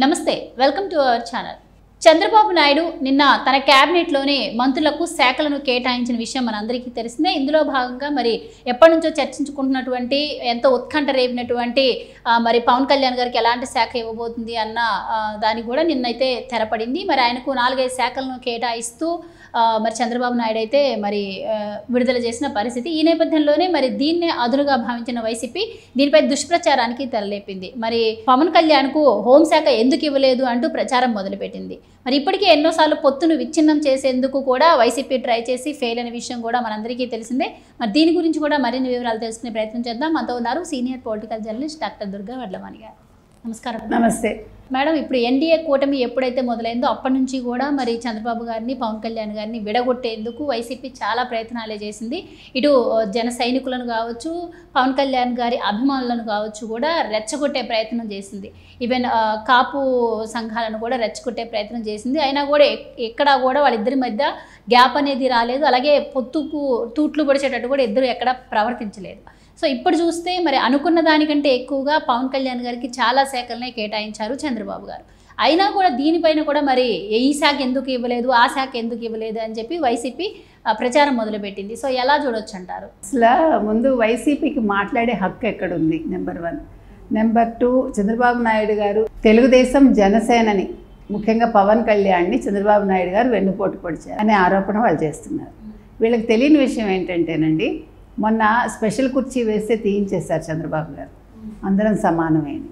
నమస్తే welcome to our channel. Chandrababu Naidu నిన్న తన క్యాబినెట్లోనే మంత్రులకు శాఖలను కేటాయించిన విషయం మనందరికీ తెలిసిందే. ఇందులో భాగంగా మరి ఎప్పటి నుంచో చర్చించుకుంటున్నటువంటి ఎంతో ఉత్కంఠ రేపినటువంటి మరి పవన్ కళ్యాణ్ గారికి ఎలాంటి శాఖ ఇవ్వబోతుంది అన్న దానికి కూడా నిన్నైతే తెరపడింది. మరి ఆయనకు 4-5 శాఖలను కేటాయిస్తూ మరి చంద్రబాబు నాయుడు అయితే మరి విడుదల చేసిన పరిస్థితి. ఈ నేపథ్యంలోనే మరి దీన్నే అదునుగా భావించిన వైసీపీ దీనిపై దుష్ప్రచారానికి తెరలేపింది. మరి పవన్ కళ్యాణ్కు హోంశాఖ ఎందుకు ఇవ్వలేదు అంటూ ప్రచారం మొదలుపెట్టింది. మరి ఇప్పటికే ఎన్నోసార్లు పొత్తును విచ్ఛిన్నం చేసేందుకు కూడా వైసీపీ ట్రై చేసి ఫెయిల్ అయిన విషయం కూడా మనందరికీ తెలిసిందే. మరి దీని గురించి కూడా మరిన్ని వివరాలు తెలుసుకునే ప్రయత్నం చేద్దాం. మనతో ఉన్నారు senior political journalist doctor Durga Vadlamani గారు. నమస్కారం. నమస్తే మేడం. ఇప్పుడు ఎన్డీఏ కూటమి ఎప్పుడైతే మొదలైందో అప్పటి నుంచి కూడా మరి చంద్రబాబు గారిని పవన్ కళ్యాణ్ గారిని విడగొట్టేందుకు వైసీపీ చాలా ప్రయత్నాలే చేసింది. ఇటు జన సైనికులను కావచ్చు, పవన్ కళ్యాణ్ గారి అభిమానులను కావచ్చు కూడా రెచ్చగొట్టే ప్రయత్నం చేసింది. ఈవెన్ కాపు సంఘాలను కూడా రెచ్చగొట్టే ప్రయత్నం చేసింది. అయినా కూడా ఎక్కడా కూడా వాళ్ళిద్దరి మధ్య గ్యాప్ అనేది రాలేదు. అలాగే పొత్తుకు తూట్లు పొడిచేటట్టు కూడా ఇద్దరు ఎక్కడ ప్రవర్తించలేదు. సో ఇప్పుడు చూస్తే మరి అనుకున్న దానికంటే ఎక్కువగా పవన్ కళ్యాణ్ గారికి చాలా శాఖలనే కేటాయించారు చంద్రబాబు గారు. అయినా కూడా దీనిపైన కూడా మరి ఈ శాఖ ఎందుకు ఇవ్వలేదు, ఆ శాఖ ఎందుకు ఇవ్వలేదు అని చెప్పి వైసీపీ ప్రచారం మొదలుపెట్టింది. సో ఎలా చూడొచ్చు అంటారు? అసలు ముందు వైసీపీకి మాట్లాడే హక్కు ఎక్కడుంది? నెంబర్ 1. నెంబర్ 2, చంద్రబాబు నాయుడు గారు తెలుగుదేశం జనసేనని ముఖ్యంగా పవన్ కళ్యాణ్ని చంద్రబాబు నాయుడు గారు వెన్నుపోటు పొడిచారు అనే ఆరోపణ వాళ్ళు చేస్తున్నారు. వీళ్ళకి తెలియని విషయం ఏంటంటేనండి, మొన్న స్పెషల్ కుర్చీ వేస్తే తీయించేశారు చంద్రబాబు గారు. అందరం సమానమైన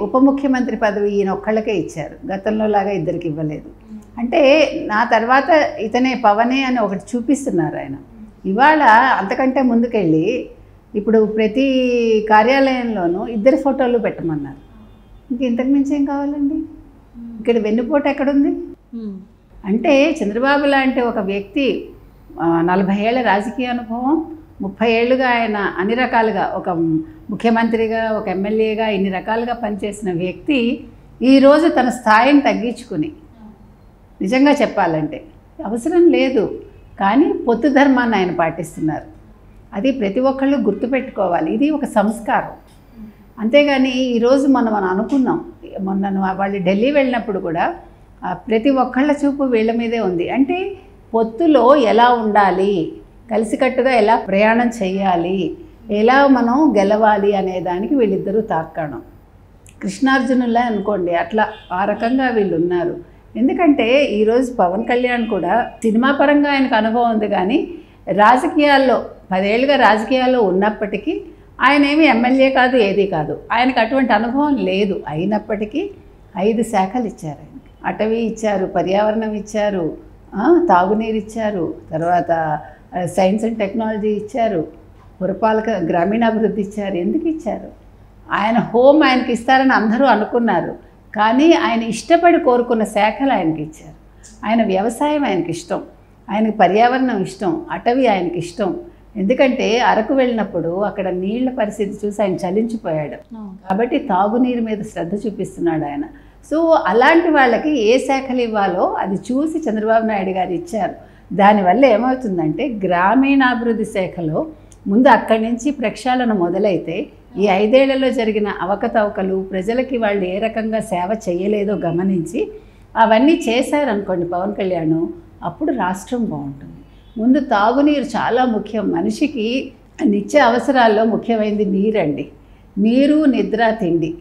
ఉప ముఖ్యమంత్రి పదవి ఈయన ఒక్కళ్ళకే ఇచ్చారు. గతంలో లాగా ఇద్దరికి ఇవ్వలేదు. అంటే నా తర్వాత ఇతనే పవనే అని ఒకటి చూపిస్తున్నారు ఆయన. ఇవాళ అంతకంటే ముందుకెళ్ళి ఇప్పుడు ప్రతి కార్యాలయంలోనూ 2 ఫోటోలు పెట్టమన్నారు. ఇంక ఇంతకు మించి ఏం కావాలండి? ఇక్కడ వెన్నుపోటు ఎక్కడుంది? అంటే చంద్రబాబు లాంటి ఒక వ్యక్తి 40 ఏళ్ల రాజకీయ అనుభవం, 30 ఏళ్ళుగా ఆయన అన్ని రకాలుగా ఒక ముఖ్యమంత్రిగా, ఒక ఎమ్మెల్యేగా ఇన్ని రకాలుగా పనిచేసిన వ్యక్తి ఈరోజు తన స్థాయిని తగ్గించుకుని, నిజంగా చెప్పాలంటే అవసరం లేదు కానీ పొత్తు ధర్మాన్ని ఆయన పాటిస్తున్నారు. అది ప్రతి ఒక్కళ్ళు గుర్తుపెట్టుకోవాలి. ఇది ఒక సంస్కారం. అంతేగాని ఈరోజు మనం అనుకున్నాం, మొన్న వాళ్ళు ఢిల్లీ వెళ్ళినప్పుడు కూడా ప్రతి ఒక్కళ్ళ చూపు వీళ్ళ మీదే ఉంది. అంటే పొత్తులో ఎలా ఉండాలి, కలిసికట్టుగా ఎలా ప్రయాణం చేయాలి, ఎలా మనం గెలవాలి అనే దానికి వీళ్ళిద్దరూ తార్కాణం. కృష్ణార్జునులా అనుకోండి, అట్లా ఆ రకంగా వీళ్ళు ఉన్నారు. ఎందుకంటే ఈరోజు పవన్ కళ్యాణ్ కూడా సినిమా పరంగా ఆయనకు అనుభవం ఉంది కానీ రాజకీయాల్లో 10 ఏళ్ళుగా రాజకీయాల్లో ఉన్నప్పటికీ ఆయన ఏమీ ఎమ్మెల్యే కాదు, ఏది కాదు. ఆయనకు అటువంటి అనుభవం లేదు. అయినప్పటికీ 5 శాఖలు ఇచ్చారు ఆయనకి. అటవీ ఇచ్చారు, పర్యావరణం ఇచ్చారు, తాగునీరు ఇచ్చారు, తర్వాత సైన్స్ అండ్ టెక్నాలజీ ఇచ్చారు, పురపాలక గ్రామీణాభివృద్ధి ఇచ్చారు. ఎందుకు ఇచ్చారు? ఆయన హోమ్ ఆయనకి ఇస్తారని అందరూ అనుకున్నారు కానీ ఆయన ఇష్టపడి కోరుకున్న శాఖలు ఆయనకి ఇచ్చారు. ఆయన వ్యవసాయం ఆయనకి ఇష్టం, ఆయనకి పర్యావరణం ఇష్టం, అటవీ ఆయనకి ఇష్టం. ఎందుకంటే అరకు వెళ్ళినప్పుడు అక్కడ నీళ్ల పరిస్థితి చూసి ఆయన చలించిపోయాడు. కాబట్టి తాగునీరు మీద శ్రద్ధ చూపిస్తున్నాడు ఆయన. సో అలాంటి వాళ్ళకి ఏ శాఖలు ఇవ్వాలో అది చూసి చంద్రబాబు నాయుడు గారు ఇచ్చారు. దానివల్ల ఏమవుతుందంటే గ్రామీణాభివృద్ధి శాఖలో ముందు అక్కడి నుంచి ప్రక్షాళన మొదలైతే ఈ 5 ఏళ్లలో జరిగిన అవకతవకలు, ప్రజలకి వాళ్ళు ఏ రకంగా సేవ చేయలేదో గమనించి అవన్నీ చేశారనుకోండి పవన్ కళ్యాణ్, అప్పుడు రాష్ట్రం బాగుంటుంది. ముందు తాగునీరు చాలా ముఖ్యం. మనిషికి నిత్య అవసరాల్లో ముఖ్యమైనది నీరండి. నీరు, నిద్ర, తిండి,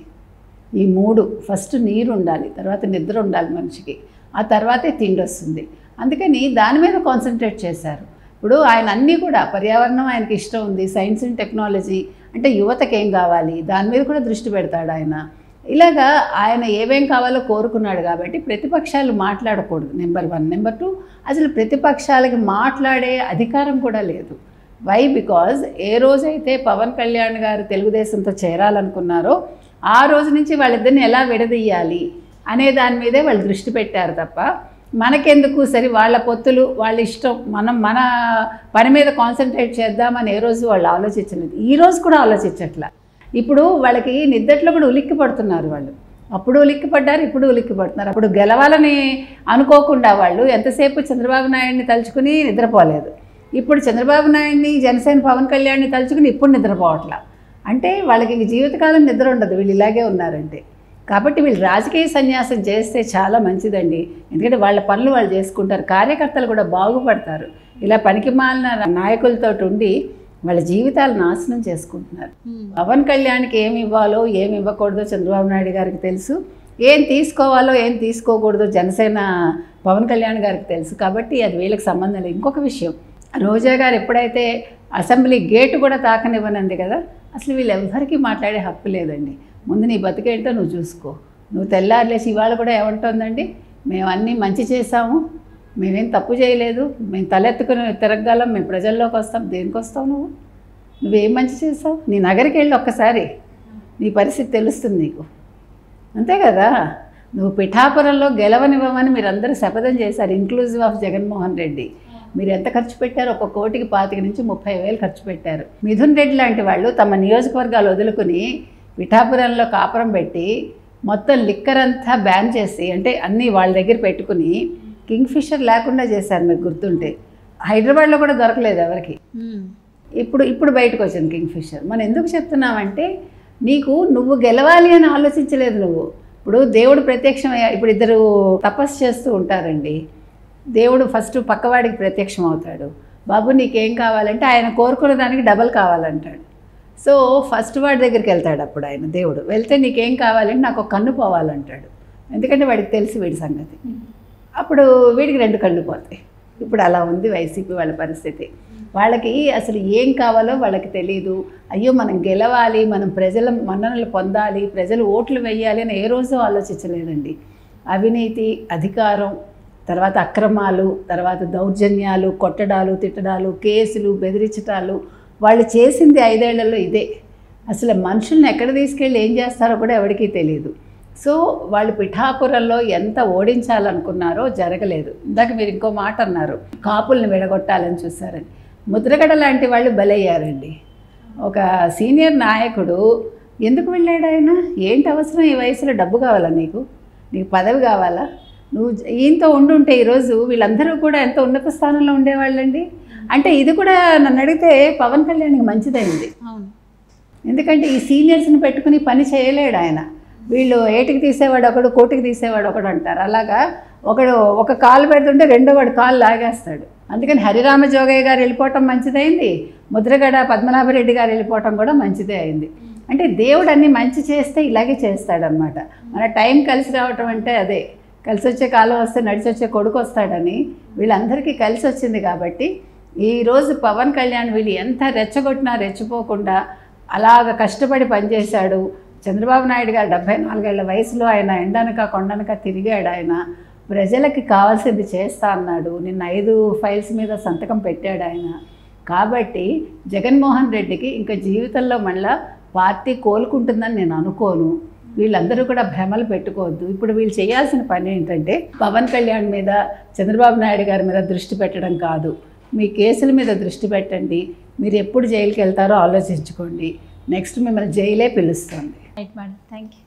ఈ 3. ఫస్ట్ నీరు ఉండాలి, తర్వాత నిద్ర ఉండాలి మనిషికి, ఆ తర్వాతే తిండి వస్తుంది. అందుకని దాని మీద కాన్సన్ట్రేట్ చేశారు. ఇప్పుడు ఆయన అన్నీ కూడా పర్యావరణం ఆయనకి ఇష్టం ఉంది, సైన్స్ అండ్ టెక్నాలజీ అంటే యువతకి ఏం కావాలి దాని మీద కూడా దృష్టి పెడతాడు ఆయన. ఇలాగా ఆయన ఏమేం కావాలో కోరుకున్నాడు. కాబట్టి ప్రతిపక్షాలు మాట్లాడకూడదు నెంబర్ 1. నెంబర్ 2, అసలు ప్రతిపక్షాలకి మాట్లాడే అధికారం కూడా లేదు. వై? బికాజ్ ఏ రోజైతే పవన్ కళ్యాణ్ గారు తెలుగుదేశంతో చేరాలనుకున్నారో ఆ రోజు నుంచి వాళ్ళిద్దరిని ఎలా విడదీయాలి అనే దాని మీదే వాళ్ళు దృష్టి పెట్టారు తప్ప మనకెందుకు, సరే వాళ్ళ పొత్తులు వాళ్ళ ఇష్టం, మనం మన పని మీద కాన్సన్ట్రేట్ చేద్దామని ఏ రోజు వాళ్ళు ఆలోచించలేదు. ఈ రోజు కూడా ఆలోచించట్లా. ఇప్పుడు వాళ్ళకి నిద్దట్లో కూడా ఉలిక్కి పడుతున్నారు వాళ్ళు. అప్పుడు ఉలిక్కి పడ్డారు, ఇప్పుడు ఉలిక్కి పడుతున్నారు. అప్పుడు గెలవాలని అనుకోకుండా వాళ్ళు ఎంతసేపు చంద్రబాబు నాయుడిని తలుచుకుని నిద్రపోలేదు. ఇప్పుడు చంద్రబాబు నాయుడిని, జనసేన పవన్ కళ్యాణ్ని తలుచుకుని ఇప్పుడు నిద్రపోవట్లా. అంటే వాళ్ళకి జీవితకాలం నిద్ర ఉండదు వీళ్ళు ఇలాగే ఉన్నారంటే. కాబట్టి వీళ్ళు రాజకీయ సన్యాసం చేస్తే చాలా మంచిదండి. ఎందుకంటే వాళ్ళ పనులు వాళ్ళు చేసుకుంటారు, కార్యకర్తలు కూడా బాగుపడతారు. ఇలా పనికిమాలిన నాయకులతో ఉండి వాళ్ళ జీవితాలు నాశనం చేసుకుంటున్నారు. పవన్ కళ్యాణ్కి ఏమి ఇవ్వాలో ఏమి ఇవ్వకూడదో చంద్రబాబు నాయుడు గారికి తెలుసు, ఏం తీసుకోవాలో ఏం తీసుకోకూడదో జనసేన పవన్ కళ్యాణ్ గారికి తెలుసు. కాబట్టి అది వీళ్ళకి సంబంధం లేదు. ఇంకొక విషయం, రోజా గారు ఎప్పుడైతే అసెంబ్లీ గేటు కూడా తాకనివ్వనంది కదా, అసలు వీళ్ళు ఎవ్వరికీ మాట్లాడే హక్కు లేదండి. ముందు నీ బతికేంటో నువ్వు చూసుకో. నువ్వు తెల్లారులేసి ఇవాళ కూడా ఏమంటుందండి, మేము అన్నీ మంచి చేసాము, మేమేం తప్పు చేయలేదు, మేము తలెత్తుకుని తిరగగలం, మేము ప్రజల్లోకి వస్తాం. దేనికి వస్తావు నువ్వేం మంచి చేసావు? నీ నగరికి వెళ్ళి ఒక్కసారి నీ పరిస్థితి తెలుస్తుంది నీకు, అంతే కదా. నువ్వు పిఠాపురంలో గెలవనివ్వమని మీరందరూ శపథం చేశారు, ఇంక్లూజివ్ ఆఫ్ జగన్మోహన్ రెడ్డి. మీరు ఎంత ఖర్చు పెట్టారు? 1 కోటికి 25 నుంచి 30,000 ఖర్చు పెట్టారు. మిథున్ రెడ్డి లాంటి వాళ్ళు తమ నియోజకవర్గాలు వదులుకుని పిఠాపురంలో కాపురం పెట్టి మొత్తం లిక్కర్ అంతా బ్యాన్ చేసి, అంటే అన్నీ వాళ్ళ దగ్గర పెట్టుకుని కింగ్ ఫిషర్ లేకుండా చేశారు. మీకు గుర్తుంటే హైదరాబాద్లో కూడా దొరకలేదు ఎవరికి. ఇప్పుడు బయటకు వచ్చింది కింగ్ ఫిషర్. మనం ఎందుకు చెప్తున్నామంటే, నువ్వు గెలవాలి అని ఆలోచించలేదు నువ్వు. ఇప్పుడు దేవుడు ప్రత్యక్షమయ్యా, ఇప్పుడు ఇద్దరు తపస్సు చేస్తూ ఉంటారండి. దేవుడు ఫస్ట్ పక్కవాడికి ప్రత్యక్షం అవుతాడు. బాబు నీకేం కావాలంటే ఆయన కోరుకున్న దానికి డబల్ కావాలంటాడు. సో ఫస్ట్ వాడి దగ్గరికి వెళ్తాడు. అప్పుడు ఆయన దేవుడు వెళ్తే నీకేం కావాలంటే నాకు 1 కన్ను పోవాలంటాడు. ఎందుకంటే వాడికి తెలిసి వీడి సంగతి. అప్పుడు వీడికి 2 కళ్ళు పోతాయి. ఇప్పుడు అలా ఉంది వైసీపీ వాళ్ళ పరిస్థితి. వాళ్ళకి అసలు ఏం కావాలో వాళ్ళకి తెలియదు. అయ్యో మనం గెలవాలి, మనం ప్రజల మన్ననలు పొందాలి, ప్రజలు ఓట్లు వేయాలి అని ఏ రోజు ఆలోచించలేదండి. అవినీతి, అధికారం, తర్వాత అక్రమాలు, తర్వాత దౌర్జన్యాలు, కొట్టడాలు, తిట్టడాలు, కేసులు, బెదిరించటాలు, వాళ్ళు చేసింది 5 ఏళ్లలో ఇదే. అసలు మనుషుల్ని ఎక్కడ తీసుకెళ్ళి ఏం చేస్తారో కూడా ఎవరికీ తెలియదు. సో వాళ్ళు పిఠాపురంలో ఎంత ఓడించాలనుకున్నారో జరగలేదు. ఇందాక మీరు ఇంకో మాట అన్నారు, కాపుల్ని విడగొట్టాలని చూశారని. ముద్రగడ లాంటి వాళ్ళు బలయ్యారండి. ఒక సీనియర్ నాయకుడు ఎందుకు వెళ్ళాడు? ఆయన ఏంటి అవసరం? ఈ వయసులో డబ్బు కావాలా నీకు పదవి కావాలా? నువ్వు ఈయనతో ఉండుంటే ఈరోజు వీళ్ళందరూ కూడా ఎంతో ఉన్నత స్థానంలో ఉండేవాళ్ళండి. అంటే ఇది కూడా నన్ను అడిగితే పవన్ కళ్యాణ్కి మంచిదైంది. ఎందుకంటే ఈ సీనియర్స్ని పెట్టుకుని పని చేయలేడు ఆయన. వీళ్ళు ఏటికి తీసేవాడు ఒకడు, కోటికి తీసేవాడు ఒకడు అంటారు. అలాగా ఒకడు ఒక కాలు పెడుతుంటే రెండో వాడు కాలు లాగేస్తాడు. అందుకని హరిరామ జోగయ్య గారు వెళ్ళిపోవటం మంచిదైంది, ముద్రగడ పద్మనాభరెడ్డి గారు వెళ్ళిపోవటం కూడా మంచిదే అయింది. అంటే దేవుడు అన్నీ మంచి చేస్తే ఇలాగే చేస్తాడనమాట. మన టైం కలిసి రావటం అంటే అదే, కలిసి వచ్చే కాలం వస్తే నడిచి వచ్చే కొడుకు వస్తాడని వీళ్ళందరికీ కలిసి వచ్చింది. కాబట్టి ఈరోజు పవన్ కళ్యాణ్ వీళ్ళు ఎంత రెచ్చగొట్టినా రెచ్చిపోకుండా అలాగ కష్టపడి పనిచేశాడు. చంద్రబాబు నాయుడు గారు 74 ఏళ్ల వయసులో ఆయన ఎండనక కొండనక తిరిగాడు. ఆయన ప్రజలకి కావాల్సింది చేస్తా అన్నాడు. నిన్న 5 ఫైల్స్ మీద సంతకం పెట్టాడు ఆయన. కాబట్టి జగన్మోహన్ రెడ్డికి ఇంకా జీవితంలో మళ్ళీ పార్టీ కోలుకుంటుందని నేను అనుకోను. వీళ్ళందరూ కూడా భ్రమలు పెట్టుకోవద్దు. ఇప్పుడు వీళ్ళు చేయాల్సిన పని ఏంటంటే పవన్ కళ్యాణ్ మీద, చంద్రబాబు నాయుడు గారి మీద దృష్టి పెట్టడం కాదు, మీ కేసుల మీద దృష్టి పెట్టండి. మీరు ఎప్పుడు జైలుకి వెళ్తారో ఆలోచించుకోండి. నెక్స్ట్ మిమ్మల్ని జైలే పిలుస్తుంది. Right madam, thank you.